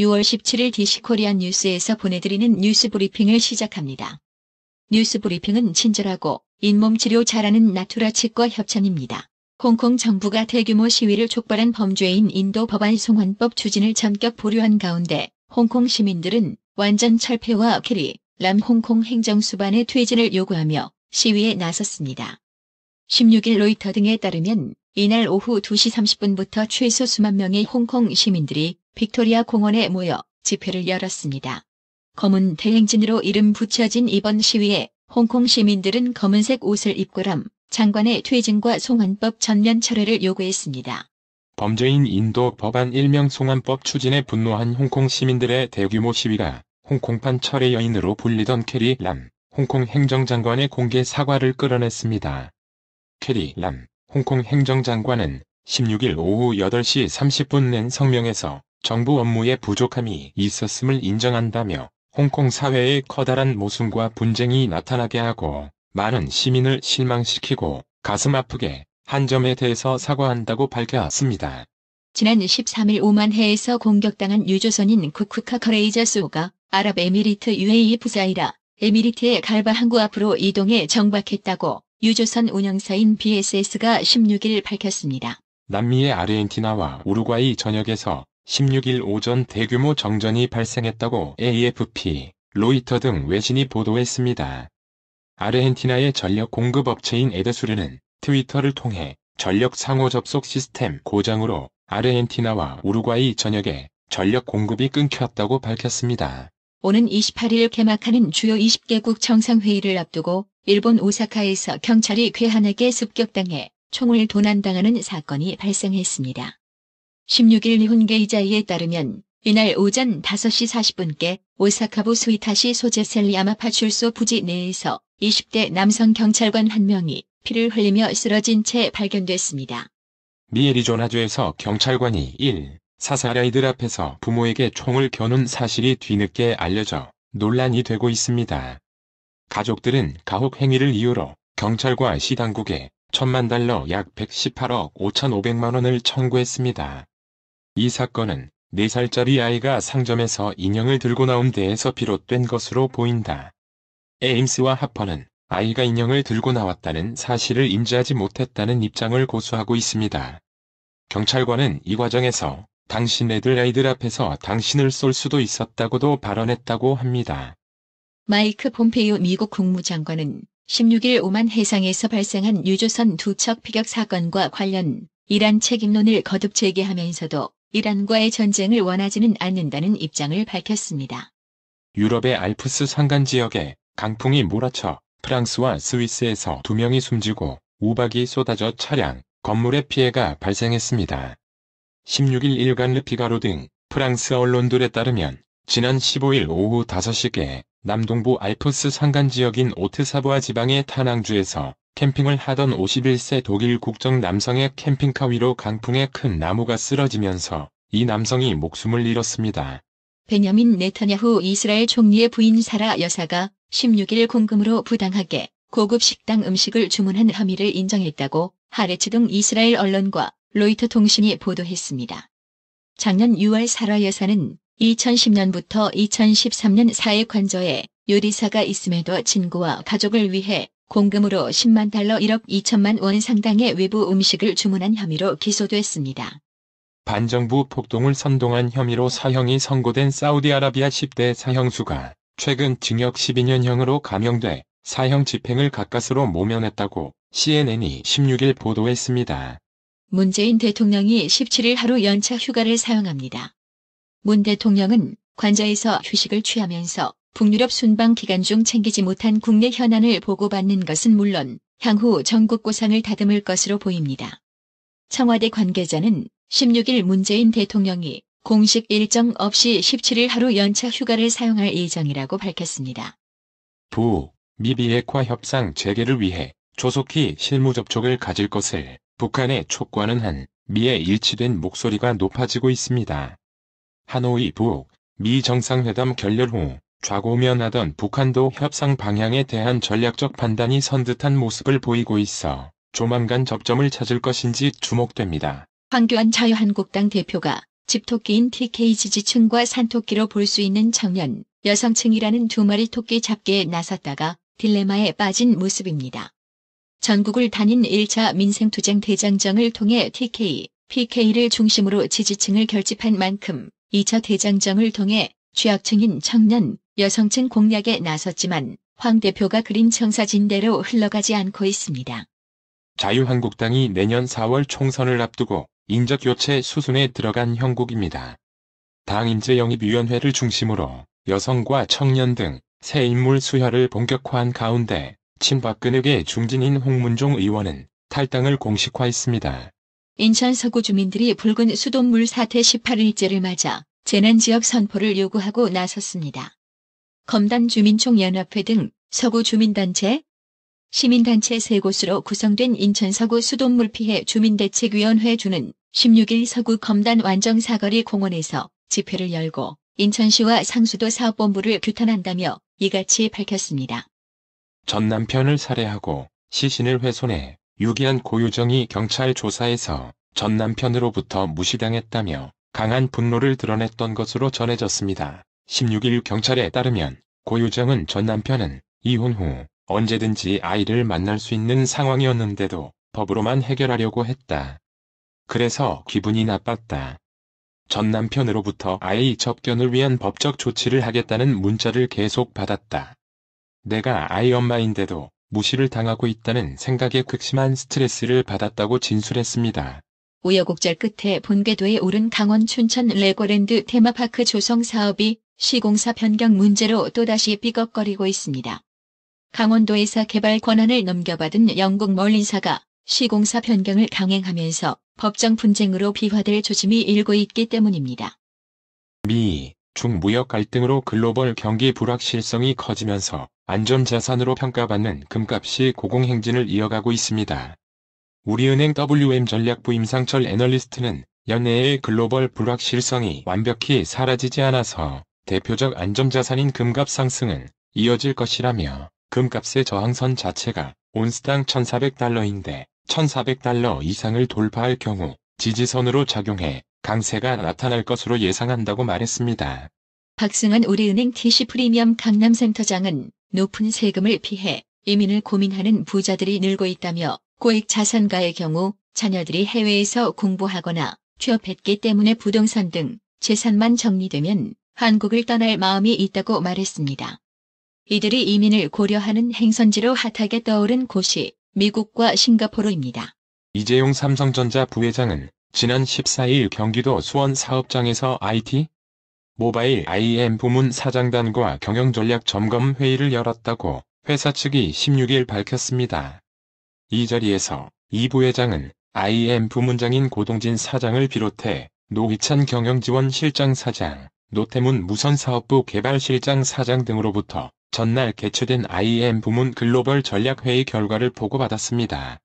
6월 17일 DC코리안 뉴스에서 보내드리는 뉴스 브리핑을 시작합니다. 뉴스 브리핑은 친절하고 잇몸 치료 잘하는 나투라 치과 협찬입니다. 홍콩 정부가 대규모 시위를 촉발한 범죄인 인도 법안 송환법 추진을 전격 보류한 가운데 홍콩 시민들은 완전 철폐와 캐리 람 홍콩 행정수반의 퇴진을 요구하며 시위에 나섰습니다. 16일 로이터 등에 따르면 이날 오후 2시 30분부터 최소 수만 명의 홍콩 시민들이 빅토리아 공원에 모여 집회를 열었습니다. 검은 대행진으로 이름 붙여진 이번 시위에 홍콩 시민들은 검은색 옷을 입고 람 장관의 퇴진과 송환법 전면 철회를 요구했습니다. 범죄인 인도 법안 일명 송환법 추진에 분노한 홍콩 시민들의 대규모 시위가 홍콩판 철의 여인으로 불리던 캐리 람 홍콩 행정장관의 공개 사과를 끌어냈습니다. 캐리 람 홍콩 행정장관은 16일 오후 8시 30분 낸 성명에서 정부 업무에 부족함이 있었음을 인정한다며 홍콩 사회의 커다란 모순과 분쟁이 나타나게 하고 많은 시민을 실망시키고 가슴 아프게 한 점에 대해서 사과한다고 밝혔습니다. 지난 13일 오만해에서 공격당한 유조선인 쿠쿠카 커레이저 소가 아랍에미리트 UAE 부사이라 에미리트의 갈바 항구 앞으로 이동해 정박했다고 유조선 운영사인 BSS가 16일 밝혔습니다. 남미의 아르헨티나와 우루과이 전역에서 16일 오전 대규모 정전이 발생했다고 AFP, 로이터 등 외신이 보도했습니다. 아르헨티나의 전력 공급업체인 에드수르는 트위터를 통해 전력 상호 접속 시스템 고장으로 아르헨티나와 우루과이 전역에 전력 공급이 끊겼다고 밝혔습니다. 오는 28일 개막하는 주요 20개국 정상회의를 앞두고 일본 오사카에서 경찰이 괴한에게 습격당해 총을 도난당하는 사건이 발생했습니다. 16일 니혼 게이자이에 따르면 이날 오전 5시 40분께 오사카부 스위타시 소재 셀리야마파출소 부지 내에서 20대 남성 경찰관 한 명이 피를 흘리며 쓰러진 채 발견됐습니다. 미 애리조나주에서 경찰관이 4살 아이들 앞에서 부모에게 총을 겨눈 사실이 뒤늦게 알려져 논란이 되고 있습니다. 가족들은 가혹 행위를 이유로 경찰과 시 당국에 $10,000 약 118억 5,500만 원을 청구했습니다. 이 사건은 4살짜리 아이가 상점에서 인형을 들고 나온 데에서 비롯된 것으로 보인다. 에임스와 하퍼는 아이가 인형을 들고 나왔다는 사실을 인지하지 못했다는 입장을 고수하고 있습니다. 경찰관은 이 과정에서 당신 아이들 앞에서 당신을 쏠 수도 있었다고도 발언했다고 합니다. 마이크 폼페이오 미국 국무장관은 16일 오만 해상에서 발생한 유조선 두 척 피격 사건과 관련 이란 책임론을 거듭 제기하면서도 이란과의 전쟁을 원하지는 않는다는 입장을 밝혔습니다. 유럽의 알프스 산간 지역에 강풍이 몰아쳐 프랑스와 스위스에서 2명이 숨지고 우박이 쏟아져 차량, 건물에 피해가 발생했습니다. 16일 일간 르피가로 등 프랑스 언론들에 따르면 지난 15일 오후 5시께 남동부 알프스 산간 지역인 오트사부아 지방의 타낭주에서 캠핑을 하던 51세 독일 국적 남성의 캠핑카 위로 강풍에 큰 나무가 쓰러지면서 이 남성이 목숨을 잃었습니다. 베냐민 네타냐후 이스라엘 총리의 부인 사라 여사가 16일 공금으로 부당하게 고급 식당 음식을 주문한 혐의를 인정했다고 하레츠 등 이스라엘 언론과 로이터 통신이 보도했습니다. 작년 6월 사라 여사는 2010년부터 2013년 사회 관저에 요리사가 있음에도 친구와 가족을 위해 공금으로 $100,000 1억 2천만 원 상당의 외부 음식을 주문한 혐의로 기소됐습니다. 반정부 폭동을 선동한 혐의로 사형이 선고된 사우디아라비아 10대 사형수가 최근 징역 12년형으로 감형돼 사형 집행을 가까스로 모면했다고 CNN이 16일 보도했습니다. 문재인 대통령이 17일 하루 연차 휴가를 사용합니다. 문 대통령은 관저에서 휴식을 취하면서 북유럽 순방 기간 중 챙기지 못한 국내 현안을 보고받는 것은 물론 향후 전국 구상을 다듬을 것으로 보입니다. 청와대 관계자는 16일 문재인 대통령이 공식 일정 없이 17일 하루 연차 휴가를 사용할 예정이라고 밝혔습니다. 미 비핵화 협상 재개를 위해 조속히 실무 접촉을 가질 것을 북한에 촉구하는 한 미의 일치된 목소리가 높아지고 있습니다. 하노이 미 정상회담 결렬 후 좌고면하던 북한도 협상 방향에 대한 전략적 판단이 선듯한 모습을 보이고 있어 조만간 접점을 찾을 것인지 주목됩니다. 황교안 자유한국당 대표가 집토끼인 TK 지지층과 산토끼로 볼 수 있는 청년, 여성층이라는 두 마리 토끼 잡기에 나섰다가 딜레마에 빠진 모습입니다. 전국을 다닌 1차 민생투쟁 대장정을 통해 TK, PK를 중심으로 지지층을 결집한 만큼 2차 대장정을 통해 취약층인 청년, 여성층 공략에 나섰지만 황 대표가 그린 청사진대로 흘러가지 않고 있습니다. 자유한국당이 내년 4월 총선을 앞두고 인적교체 수순에 들어간 형국입니다. 당인재영입위원회를 중심으로 여성과 청년 등 새 인물 수혈을 본격화한 가운데 친박근육의 중진인 홍문종 의원은 탈당을 공식화했습니다. 인천 서구 주민들이 붉은 수돗물 사태 18일째를 맞아 재난지역 선포를 요구하고 나섰습니다. 검단 주민총연합회 등 서구 주민단체, 시민단체 3곳으로 구성된 인천 서구 수돗물 피해 주민대책위원회 주는 16일 서구 검단 완정사거리 공원에서 집회를 열고 인천시와 상수도 사업본부를 규탄한다며 이같이 밝혔습니다. 전 남편을 살해하고 시신을 훼손해 유기한 고유정이 경찰 조사에서 전 남편으로부터 무시당했다며 강한 분노를 드러냈던 것으로 전해졌습니다. 16일 경찰에 따르면 고유정은 전 남편은 이혼 후 언제든지 아이를 만날 수 있는 상황이었는데도 법으로만 해결하려고 했다. 그래서 기분이 나빴다. 전 남편으로부터 아이 접견을 위한 법적 조치를 하겠다는 문자를 계속 받았다. 내가 아이 엄마인데도 무시를 당하고 있다는 생각에 극심한 스트레스를 받았다고 진술했습니다. 우여곡절 끝에 본궤도에 오른 강원 춘천 레고랜드 테마파크 조성 사업이 시공사 변경 문제로 또다시 삐걱거리고 있습니다. 강원도에서 개발 권한을 넘겨받은 영국 멀린사가 시공사 변경을 강행하면서 법정 분쟁으로 비화될 조짐이 일고 있기 때문입니다. 미, 중 무역 갈등으로 글로벌 경기 불확실성이 커지면서 안전자산으로 평가받는 금값이 고공행진을 이어가고 있습니다. 우리은행 WM 전략부 임상철 애널리스트는 연내의 글로벌 불확실성이 완벽히 사라지지 않아서 대표적 안전자산인 금값 상승은 이어질 것이라며 금값의 저항선 자체가 온스당 1,400달러인데 1,400달러 이상을 돌파할 경우 지지선으로 작용해 강세가 나타날 것으로 예상한다고 말했습니다. 박승환 우리은행 TC 프리미엄 강남센터장은 높은 세금을 피해 이민을 고민하는 부자들이 늘고 있다며 고액 자산가의 경우 자녀들이 해외에서 공부하거나 취업했기 때문에 부동산 등 재산만 정리되면 한국을 떠날 마음이 있다고 말했습니다. 이들이 이민을 고려하는 행선지로 핫하게 떠오른 곳이 미국과 싱가포르입니다. 이재용 삼성전자 부회장은 지난 14일 경기도 수원 사업장에서 IT, 모바일 IM 부문 사장단과 경영전략 점검 회의를 열었다고 회사 측이 16일 밝혔습니다. 이 자리에서 이 부회장은 IM 부문장인 고동진 사장을 비롯해 노희찬 경영지원실장 사장, 노태문 무선사업부 개발실장 사장 등으로부터 전날 개최된 IM 부문 글로벌 전략회의 결과를 보고받았습니다.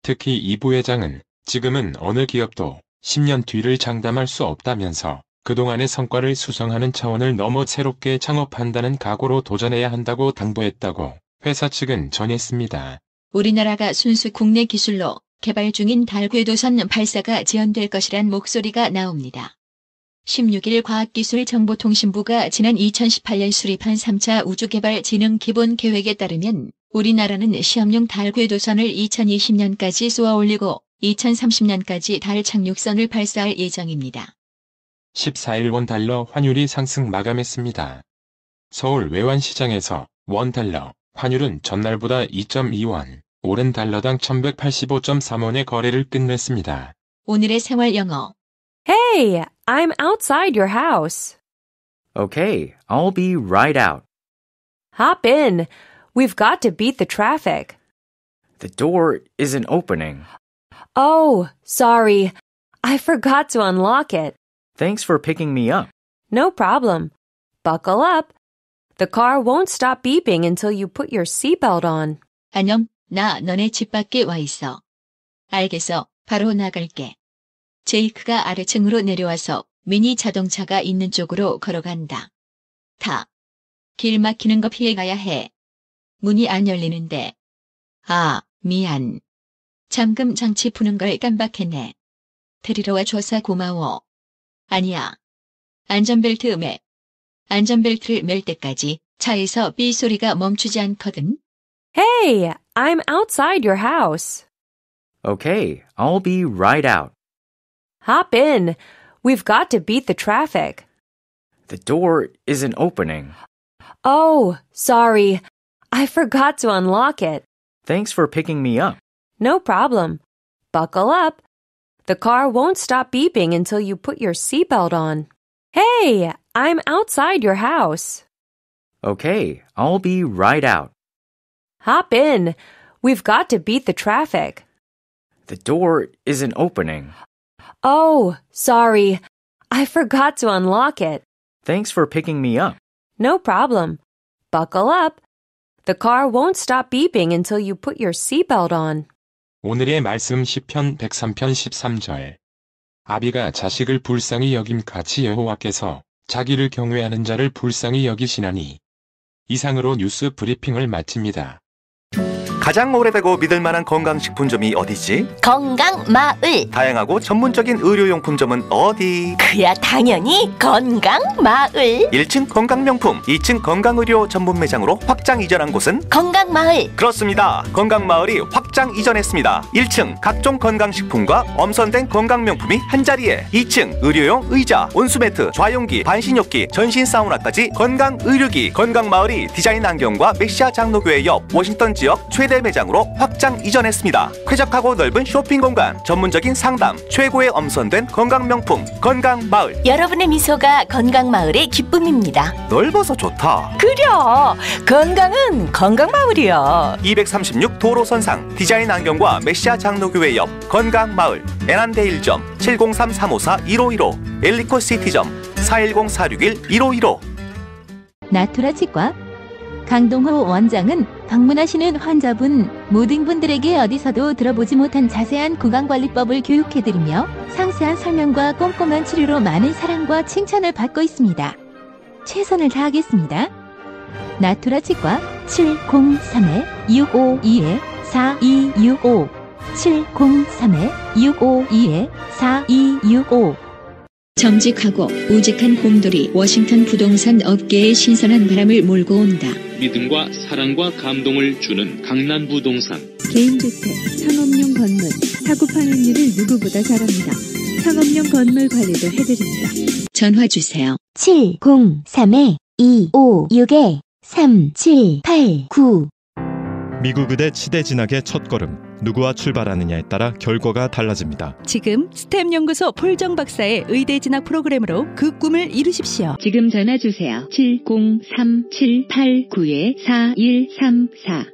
특히 이 부회장은 지금은 어느 기업도 10년 뒤를 장담할 수 없다면서 그동안의 성과를 수성하는 차원을 넘어 새롭게 창업한다는 각오로 도전해야 한다고 당부했다고 회사 측은 전했습니다. 우리나라가 순수 국내 기술로 개발 중인 달 궤도선 발사가 지연될 것이란 목소리가 나옵니다. 16일 과학기술정보통신부가 지난 2018년 수립한 3차 우주개발 진흥 기본계획에 따르면 우리나라는 시험용 달 궤도선을 2020년까지 쏘아 올리고 2030년까지 달 착륙선을 발사할 예정입니다. 14일 원달러 환율이 상승 마감했습니다. 서울 외환시장에서 원달러 환율은 전날보다 2.2원, 오른 달러당 1185.3원의 거래를 끝냈습니다. 오늘의 생활 영어. Hey, I'm outside your house. Okay, I'll be right out. Hop in. We've got to beat the traffic. The door isn't opening. Oh, sorry. I forgot to unlock it. Thanks for picking me up. No problem. Buckle up. The car won't stop beeping until you put your seatbelt on. 안녕, 나 너네 집 밖에 와 있어. 알겠어, 바로 나갈게. 제이크가 아래층으로 내려와서 미니 자동차가 있는 쪽으로 걸어간다. 길 막히는 거 피해가야 해. 문이 안 열리는데. 아, 미안. 잠금 장치 푸는 걸 깜빡했네. 데리러 와줘서 고마워. 아니야. 안전벨트 매. 안전벨트를 맬 때까지 차에서 삐 소리가 멈추지 않거든. Hey, I'm outside your house. Okay, I'll be right out. Hop in. We've got to beat the traffic. The door isn't opening. Oh, sorry. I forgot to unlock it. Thanks for picking me up. No problem. Buckle up. The car won't stop beeping until you put your seatbelt on. Hey, I'm outside your house. Okay, I'll be right out. Hop in. We've got to beat the traffic. The door isn't opening. Oh, sorry. I forgot to unlock it. Thanks for picking me up. No problem. Buckle up. The car won't stop beeping until you put your seatbelt on. 오늘의 말씀 시편 103편 13절. 아비가 자식을 불쌍히 여김 같이 여호와께서 자기를 경외하는 자를 불쌍히 여기시나니. 이상으로 뉴스 브리핑을 마칩니다. 가장 오래되고 믿을만한 건강식품점이 어디지? 건강마을. 다양하고 전문적인 의료용품점은 어디? 그야 당연히 건강마을. 1층 건강명품, 2층 건강의료 전문 매장으로 확장 이전한 곳은? 건강마을. 그렇습니다. 건강마을이 확장 이전했습니다. 1층 각종 건강식품과 엄선된 건강명품이 한자리에, 2층 의료용 의자, 온수매트, 좌용기, 반신욕기, 전신 사우나까지 건강의료기. 건강마을이 디자인 안경과 메시아 장로교회 옆 워싱턴 지역 최대 매장으로 확장 이전했습니다. 쾌적하고 넓은 쇼핑 공간, 전문적인 상담, 최고의 엄선된 건강명품 건강마을. 여러분의 미소가 건강마을의 기쁨입니다. 넓어서 좋다. 그려. 건강은 건강마을이야. 236 도로선상 디자인 안경과 메시아 장로교회 옆 건강마을. 애난데 1점 703-354-1515 엘리코 시티점 410-461-1515. 나투라 치과 강동호 원장은 방문하시는 환자분 모든 분들에게 어디서도 들어보지 못한 자세한 구강관리법을 교육해드리며 상세한 설명과 꼼꼼한 치료로 많은 사랑과 칭찬을 받고 있습니다. 최선을 다하겠습니다. 나투라 치과 703-652-4265 703-652-4265 정직하고 우직한 곰돌이 워싱턴 부동산 업계에 신선한 바람을 몰고 온다. 믿음과 사랑과 감동을 주는 강남부동산. 개인주택, 상업용 건물, 사고 판매율을 누구보다 잘합니다. 상업용 건물 관리도 해드립니다. 전화 주세요. 703-256-3789 미국 의대 치대 진학의 첫걸음. 누구와 출발하느냐에 따라 결과가 달라집니다. 지금 스템 연구소 폴정 박사의 의대 진학 프로그램으로 그 꿈을 이루십시오. 지금 전화 주세요. 703-789-4134